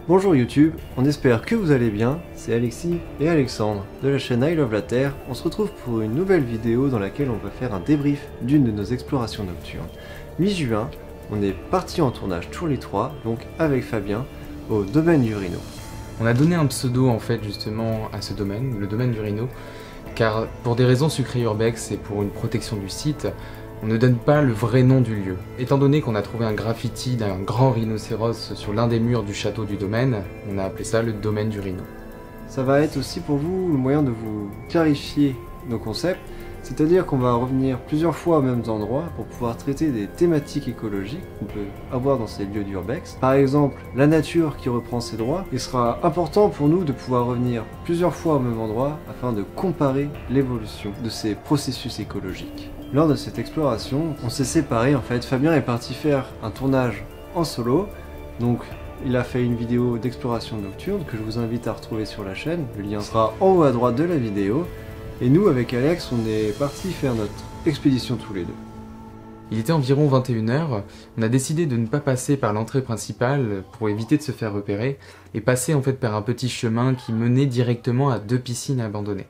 Bonjour YouTube, on espère que vous allez bien, c'est Alexis et Alexandre de la chaîne I Love la Terre. On se retrouve pour une nouvelle vidéo dans laquelle on va faire un débrief d'une de nos explorations nocturnes. Mi-juin, on est parti en tournage tous les trois, donc avec Fabien, au domaine du Rhino. On a donné un pseudo en fait justement à ce domaine, le domaine du Rhino, car pour des raisons sucrées urbex et pour une protection du site, on ne donne pas le vrai nom du lieu. Étant donné qu'on a trouvé un graffiti d'un grand rhinocéros sur l'un des murs du château du domaine, on a appelé ça le domaine du Rhino. Ça va être aussi pour vous le moyen de vous clarifier nos concepts, c'est-à-dire qu'on va revenir plusieurs fois aux mêmes endroits pour pouvoir traiter des thématiques écologiques qu'on peut avoir dans ces lieux d'urbex. Par exemple, la nature qui reprend ses droits. Il sera important pour nous de pouvoir revenir plusieurs fois au même endroit afin de comparer l'évolution de ces processus écologiques. Lors de cette exploration, on s'est séparés en fait. Fabien est parti faire un tournage en solo, donc il a fait une vidéo d'exploration nocturne que je vous invite à retrouver sur la chaîne. Le lien sera en haut à droite de la vidéo. Et nous, avec Alex, on est parti faire notre expédition tous les deux. Il était environ 21 h, on a décidé de ne pas passer par l'entrée principale pour éviter de se faire repérer, et passer en fait par un petit chemin qui menait directement à 2 piscines abandonnées.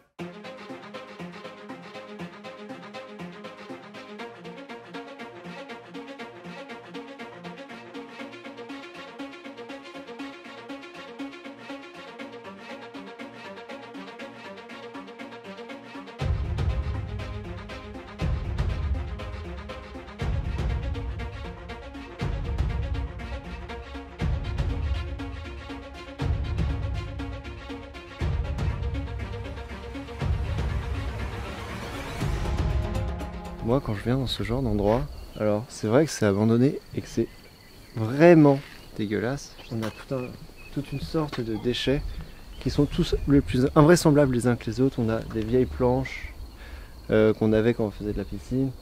Moi, quand je viens dans ce genre d'endroit, alors c'est vrai que c'est abandonné et que c'est vraiment dégueulasse. On a toute une sorte de déchets qui sont tous les plus invraisemblables les uns que les autres. On a des vieilles planches qu'on avait quand on faisait de la piscine.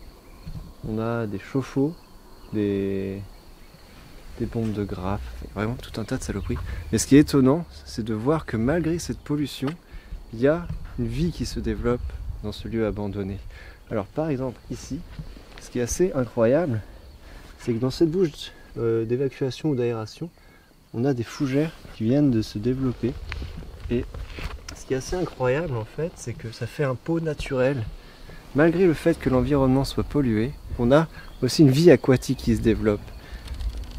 On a des chauffe-eau, des bombes de graff, vraiment tout un tas de saloperies. Mais ce qui est étonnant, c'est de voir que malgré cette pollution, il y a une vie qui se développe dans ce lieu abandonné. Alors par exemple ici, ce qui est assez incroyable, c'est que dans cette bouche d'évacuation ou d'aération, on a des fougères qui viennent de se développer. Et ce qui est assez incroyable en fait, c'est que ça fait un pot naturel. Malgré le fait que l'environnement soit pollué, on a aussi une vie aquatique qui se développe.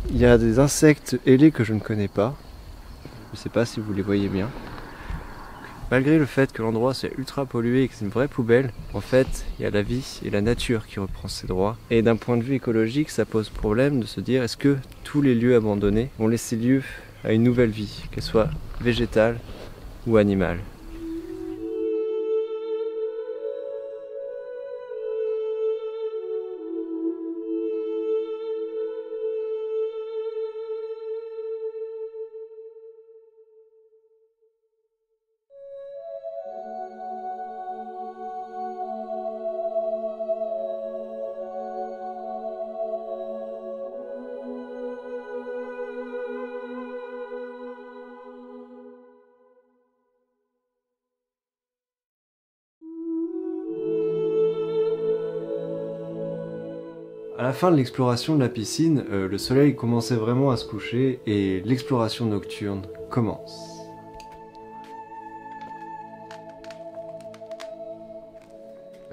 Il y a des insectes ailés que je ne connais pas. Je ne sais pas si vous les voyez bien. Malgré le fait que l'endroit soit ultra pollué et que c'est une vraie poubelle, en fait, il y a la vie et la nature qui reprend ses droits. Et d'un point de vue écologique, ça pose problème de se dire est-ce que tous les lieux abandonnés vont laisser lieu à une nouvelle vie, qu'elle soit végétale ou animale. À la fin de l'exploration de la piscine, le soleil commençait vraiment à se coucher et l'exploration nocturne commence.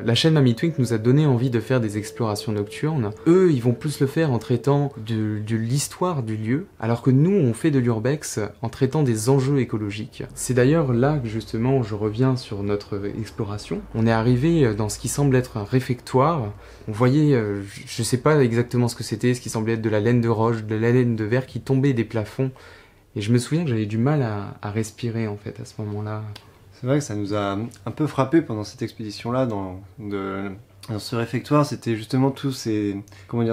La chaîne Mamie Twink nous a donné envie de faire des explorations nocturnes. Eux, ils vont plus le faire en traitant de l'histoire du lieu, alors que nous, on fait de l'urbex en traitant des enjeux écologiques. C'est d'ailleurs là que justement je reviens sur notre exploration. On est arrivé dans ce qui semble être un réfectoire. On voyait, je sais pas exactement ce que c'était, ce qui semblait être de la laine de roche, de la laine de verre qui tombait des plafonds. Et je me souviens que j'avais du mal à respirer en fait à ce moment-là. C'est vrai que ça nous a un peu frappé pendant cette expédition-là dans ce réfectoire. C'était justement tous ces,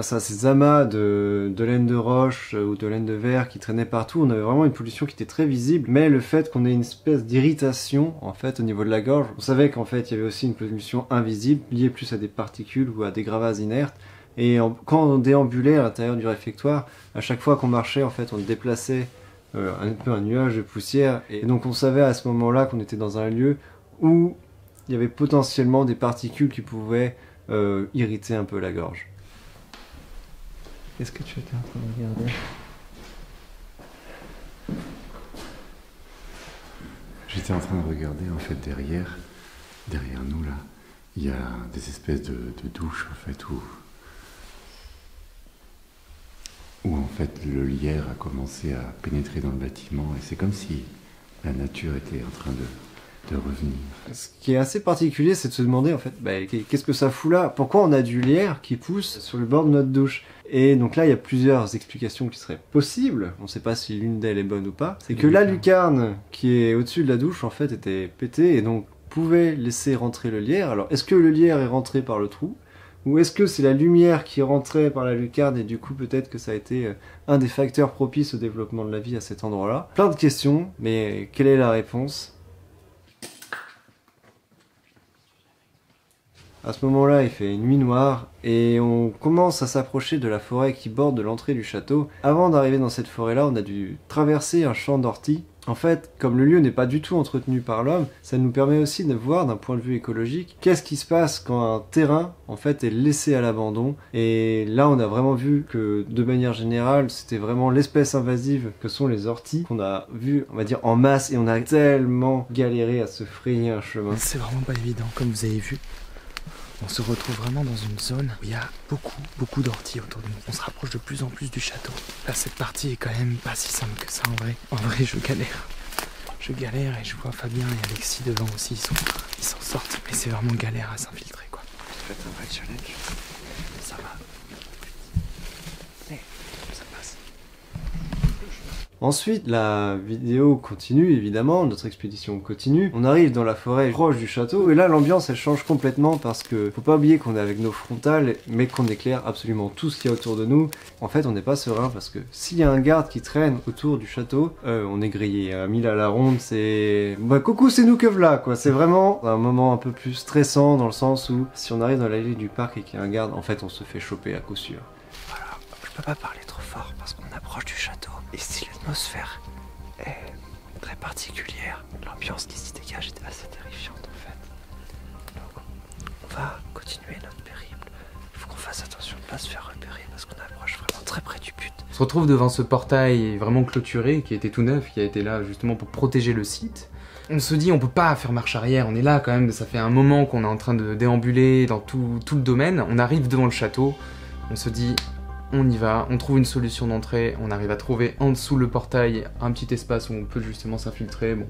ces amas de laine de roche ou de laine de verre qui traînaient partout. On avait vraiment une pollution qui était très visible, mais le fait qu'on ait une espèce d'irritation en fait au niveau de la gorge, on savait qu'en fait il y avait aussi une pollution invisible liée plus à des particules ou à des gravats inertes. Et quand on déambulait à l'intérieur du réfectoire, à chaque fois qu'on marchait, en fait, on déplaçait un peu un nuage de poussière. Et donc on savait à ce moment-là qu'on était dans un lieu où il y avait potentiellement des particules qui pouvaient irriter un peu la gorge. Qu'est-ce que tu étais en train de regarder ? j'étais en train de regarder en fait derrière nous là, il y a des espèces de douches en fait où en fait le lierre a commencé à pénétrer dans le bâtiment et c'est comme si la nature était en train de revenir. Ce qui est assez particulier, c'est de se demander en fait, qu'est-ce que ça fout là? Pourquoi on a du lierre qui pousse sur le bord de notre douche? Et donc là, il y a plusieurs explications qui seraient possibles. On ne sait pas si l'une d'elles est bonne ou pas. C'est que la lucarne qui est au-dessus de la douche, en fait, était pétée et donc pouvait laisser rentrer le lierre. Alors, est-ce que le lierre est rentré par le trou? Ou est-ce que c'est la lumière qui est rentrée par la lucarne et du coup peut-être que ça a été un des facteurs propices au développement de la vie à cet endroit-là? Plein de questions, mais quelle est la réponse? À ce moment-là, il fait nuit noire et on commence à s'approcher de la forêt qui borde l'entrée du château. Avant d'arriver dans cette forêt-là, on a dû traverser un champ d'orties. En fait, comme le lieu n'est pas du tout entretenu par l'homme, ça nous permet aussi de voir d'un point de vue écologique qu'est-ce qui se passe quand un terrain en fait est laissé à l'abandon. Et là, on a vraiment vu que de manière générale, c'était vraiment l'espèce invasive que sont les orties qu'on a vu, on va dire en masse, et on a tellement galéré à se frayer un chemin. C'est vraiment pas évident, comme vous avez vu. On se retrouve vraiment dans une zone où il y a beaucoup d'orties autour de nous. On se rapproche de plus en plus du château. Là, cette partie est quand même pas si simple que ça en vrai. En vrai, je galère. Je galère et je vois Fabien et Alexis devant aussi. Ils s'en sortent, mais c'est vraiment galère à s'infiltrer, quoi. Faites un vrai challenge. Ça va. Mais ça passe. Ensuite, la vidéo continue, évidemment, notre expédition continue. On arrive dans la forêt proche du château, et là, l'ambiance, elle change complètement, parce que faut pas oublier qu'on est avec nos frontales, mais qu'on éclaire absolument tout ce qu'il y a autour de nous. En fait, on n'est pas serein, parce que s'il y a un garde qui traîne autour du château, on est grillé à 1000 à la ronde, c'est... Bah, coucou, c'est nous que v'là, quoi. C'est vraiment un moment un peu plus stressant, dans le sens où, si on arrive dans l'allée du parc et qu'il y a un garde, en fait, on se fait choper à coup sûr. Voilà, je peux pas parler trop fort, parce qu'on approche du château. Et si l'atmosphère est très particulière, l'ambiance qui s'y dégage est assez terrifiante en fait. Donc, on va continuer notre périple. Il faut qu'on fasse attention de ne pas se faire repérer parce qu'on approche vraiment très près du but. On se retrouve devant ce portail vraiment clôturé qui était tout neuf, qui a été là justement pour protéger le site. On se dit on peut pas faire marche arrière, on est là quand même, ça fait un moment qu'on est en train de déambuler dans tout le domaine. On arrive devant le château, on se dit... On y va, on trouve une solution d'entrée, on arrive à trouver en dessous le portail un petit espace où on peut justement s'infiltrer. Bon,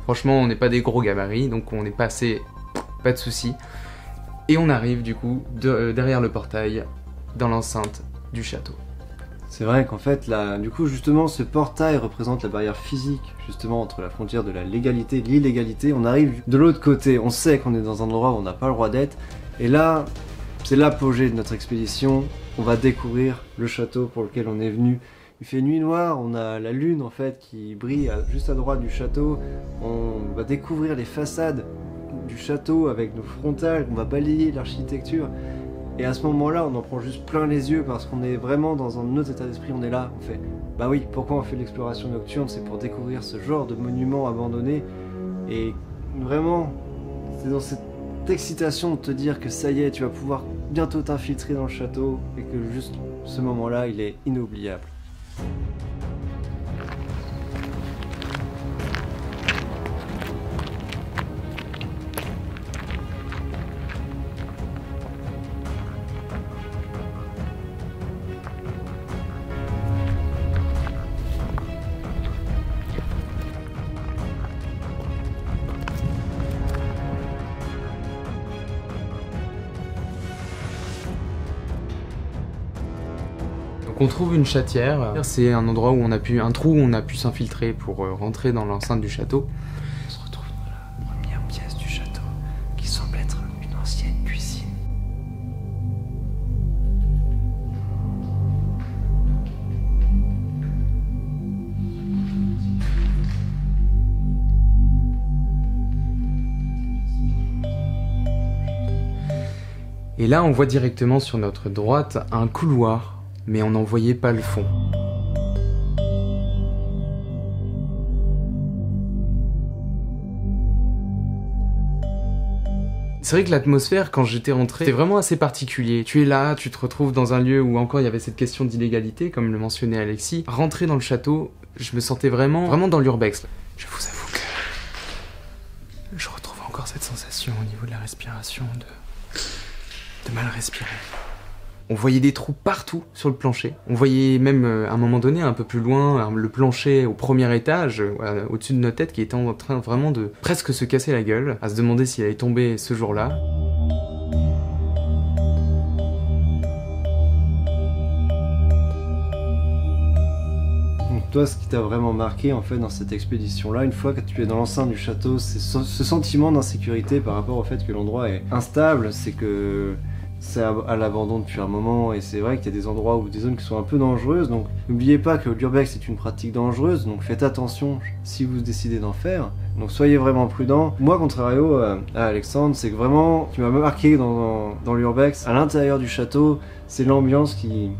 franchement, on n'est pas des gros gabarits, donc on est passé, pas de soucis. Et on arrive du coup derrière le portail, dans l'enceinte du château. C'est vrai qu'en fait, là, du coup, justement, ce portail représente la barrière physique, justement, entre la frontière de la légalité et de l'illégalité. On arrive de l'autre côté, on sait qu'on est dans un endroit où on n'a pas le droit d'être, et là, c'est l'apogée de notre expédition. On va découvrir le château pour lequel on est venu. Il fait nuit noire, on a la lune en fait qui brille juste à droite du château. On va découvrir les façades du château avec nos frontales, on va balayer l'architecture. Et à ce moment-là, on en prend juste plein les yeux parce qu'on est vraiment dans un autre état d'esprit. On est là, on fait, bah oui, pourquoi on fait de l'exploration nocturne? C'est pour découvrir ce genre de monuments abandonnés. Et vraiment, c'est dans cette excitation de te dire que ça y est, tu vas pouvoir bientôt t'infiltrer dans le château et que juste ce moment-là, il est inoubliable. On trouve une chatière, c'est un endroit où on a pu, un trou où on a pu s'infiltrer pour rentrer dans l'enceinte du château. On se retrouve dans la première pièce du château, qui semble être une ancienne cuisine. Et là, on voit directement sur notre droite un couloir, mais on n'en voyait pas le fond. C'est vrai que l'atmosphère, quand j'étais rentré, c'était vraiment assez particulier. Tu es là, tu te retrouves dans un lieu où encore il y avait cette question d'illégalité, comme le mentionnait Alexis. Rentrer dans le château, je me sentais vraiment dans l'urbex. Je vous avoue que Je retrouve encore cette sensation au niveau de la respiration de mal respirer. On voyait des trous partout sur le plancher. On voyait même à un moment donné, un peu plus loin, le plancher au premier étage, au-dessus de nos têtes, qui était en train vraiment de presque se casser la gueule, à se demander s'il allait tomber ce jour-là. Toi, ce qui t'a vraiment marqué en fait dans cette expédition-là, une fois que tu es dans l'enceinte du château, c'est ce sentiment d'insécurité par rapport au fait que l'endroit est instable, c'est que c'est à l'abandon depuis un moment, et c'est vrai qu'il y a des endroits ou des zones qui sont un peu dangereuses, donc n'oubliez pas que l'urbex est une pratique dangereuse, donc faites attention si vous décidez d'en faire, donc soyez vraiment prudents. Moi, contrario à Alexandre, c'est que vraiment, ce qui m'a marqué dans l'urbex, à l'intérieur du château, c'est l'ambiance qui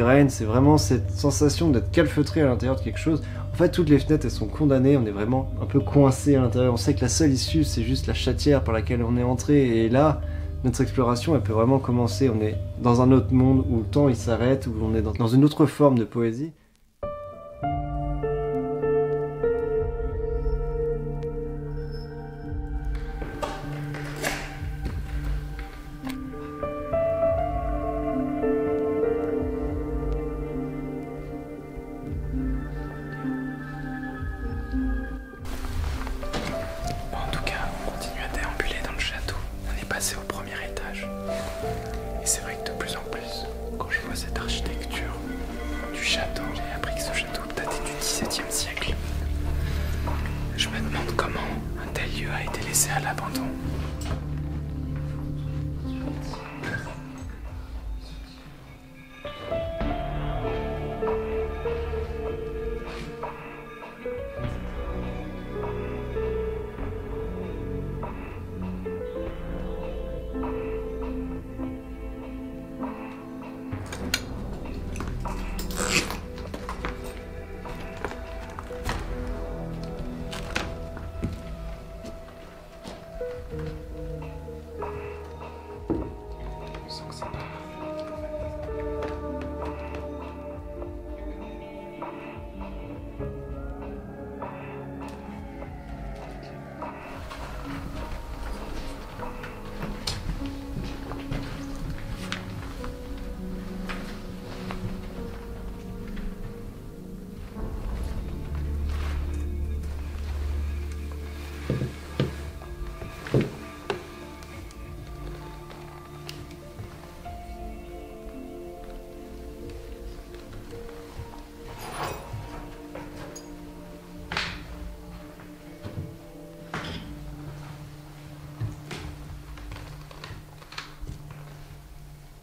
règne, c'est vraiment cette sensation d'être calfeutré à l'intérieur de quelque chose. En fait, toutes les fenêtres, elles sont condamnées, on est vraiment un peu coincé à l'intérieur. On sait que la seule issue, c'est juste la chatière par laquelle on est entré, et là, notre exploration, elle peut vraiment commencer. On est dans un autre monde où le temps, il s'arrête, où on est dans une autre forme de poésie. Passé au premier étage. Et c'est vrai que de plus en plus, quand je vois cette architecture du château, j'ai appris que ce château datait du XVIIe siècle. Je me demande comment un tel lieu a été laissé à l'abandon.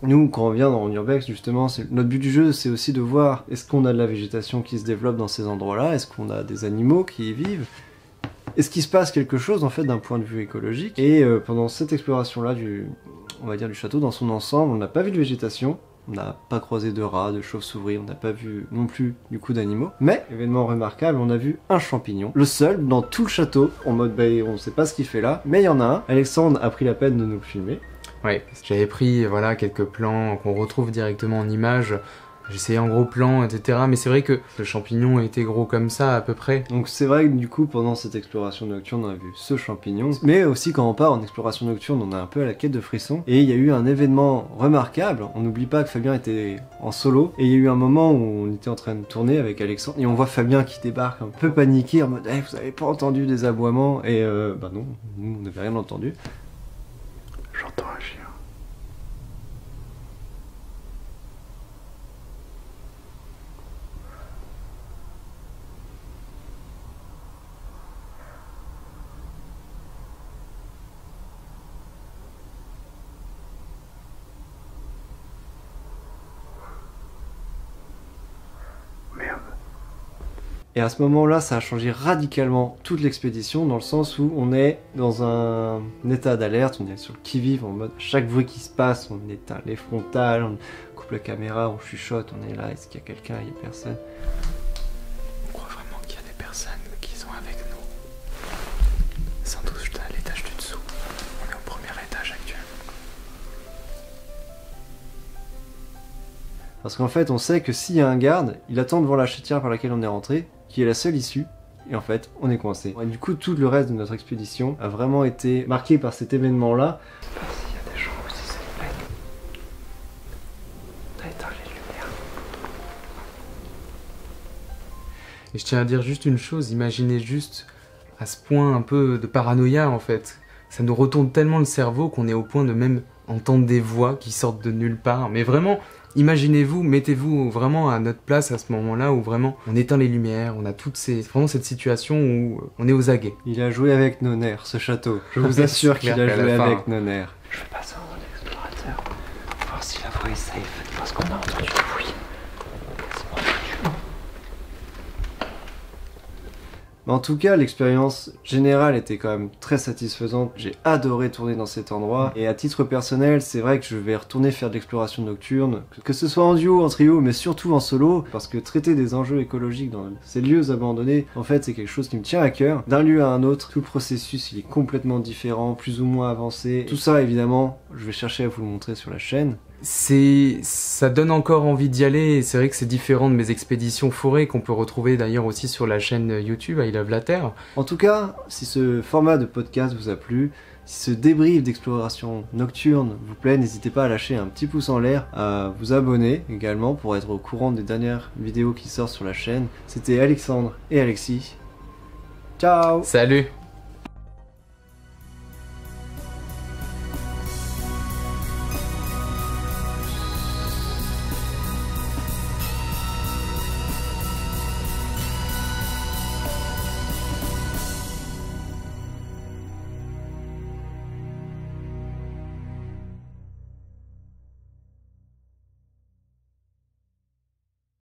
Nous, quand on vient dans Urbex, justement, notre but du jeu, c'est aussi de voir est-ce qu'on a de la végétation qui se développe dans ces endroits-là, est-ce qu'on a des animaux qui y vivent, est-ce qu'il se passe quelque chose, en fait, d'un point de vue écologique. Et pendant cette exploration-là, on va dire du château, dans son ensemble, on n'a pas vu de végétation, on n'a pas croisé de rats, de chauves-souris, on n'a pas vu non plus, du coup, d'animaux. Mais, événement remarquable, on a vu un champignon, le seul dans tout le château, en mode, bah, on sait pas ce qu'il fait là, mais il y en a un. Alexandre a pris la peine de nous le filmer. Ouais, j'avais pris voilà, quelques plans qu'on retrouve directement en image. J'essayais en gros plan, etc. Mais c'est vrai que le champignon était gros comme ça, à peu près. Donc c'est vrai que du coup, pendant cette exploration nocturne, on a vu ce champignon. Mais aussi, quand on part en exploration nocturne, on est un peu à la quête de frissons. Et il y a eu un événement remarquable. On n'oublie pas que Fabien était en solo. Et il y a eu un moment où on était en train de tourner avec Alexandre. Et on voit Fabien qui débarque un peu paniqué, en mode hey, vous avez pas entendu des aboiements? Et bah non, nous on n'avait rien entendu. J'entends un chien. Merde. Et à ce moment-là, ça a changé radicalement toute l'expédition, dans le sens où on est dans un état d'alerte, on est sur le qui-vive, en mode chaque bruit qui se passe, on éteint les frontales, on coupe la caméra, on chuchote, on est là, est-ce qu'il y a quelqu'un, il n'y a personne. On croit vraiment qu'il y a des personnes qui sont avec nous. Sans doute à l'étage du dessous. On est au premier étage actuel. Parce qu'en fait, on sait que s'il y a un garde, il attend devant la chatière par laquelle on est rentré, qui est la seule issue, et en fait on est coincé. Et du coup tout le reste de notre expédition a vraiment été marqué par cet événement là. Je sais pas s'il y a des gens aussi, s'il vous plaît. T'as éteint les lumières. Et je tiens à dire juste une chose, imaginez juste à ce point un peu de paranoïa en fait. Ça nous retourne tellement le cerveau qu'on est au point de même entendre des voix qui sortent de nulle part. Mais vraiment, imaginez-vous, mettez-vous vraiment à notre place à ce moment-là où vraiment on éteint les lumières, on a vraiment cette situation où on est aux aguets. Il a joué avec nos nerfs, ce château. Je vous assure qu'il a joué avec nos nerfs. Je vais passer en mode explorateur, voir si la voie est safe, parce qu'on a entendu du bruit. Mais en tout cas, l'expérience générale était quand même très satisfaisante. J'ai adoré tourner dans cet endroit. Et à titre personnel, c'est vrai que je vais retourner faire de l'exploration nocturne. Que ce soit en duo, en trio, mais surtout en solo. Parce que traiter des enjeux écologiques dans ces lieux abandonnés, en fait, c'est quelque chose qui me tient à cœur. D'un lieu à un autre, tout le processus, il est complètement différent, plus ou moins avancé. Tout ça, évidemment, je vais chercher à vous le montrer sur la chaîne. Ça donne encore envie d'y aller, et c'est vrai que c'est différent de mes expéditions forêt qu'on peut retrouver d'ailleurs aussi sur la chaîne YouTube I Love la Terre. En tout cas, si ce format de podcast vous a plu, si ce débrief d'exploration nocturne vous plaît, n'hésitez pas à lâcher un petit pouce en l'air, à vous abonner également pour être au courant des dernières vidéos qui sortent sur la chaîne. C'était Alexandre et Alexis. Ciao! Salut!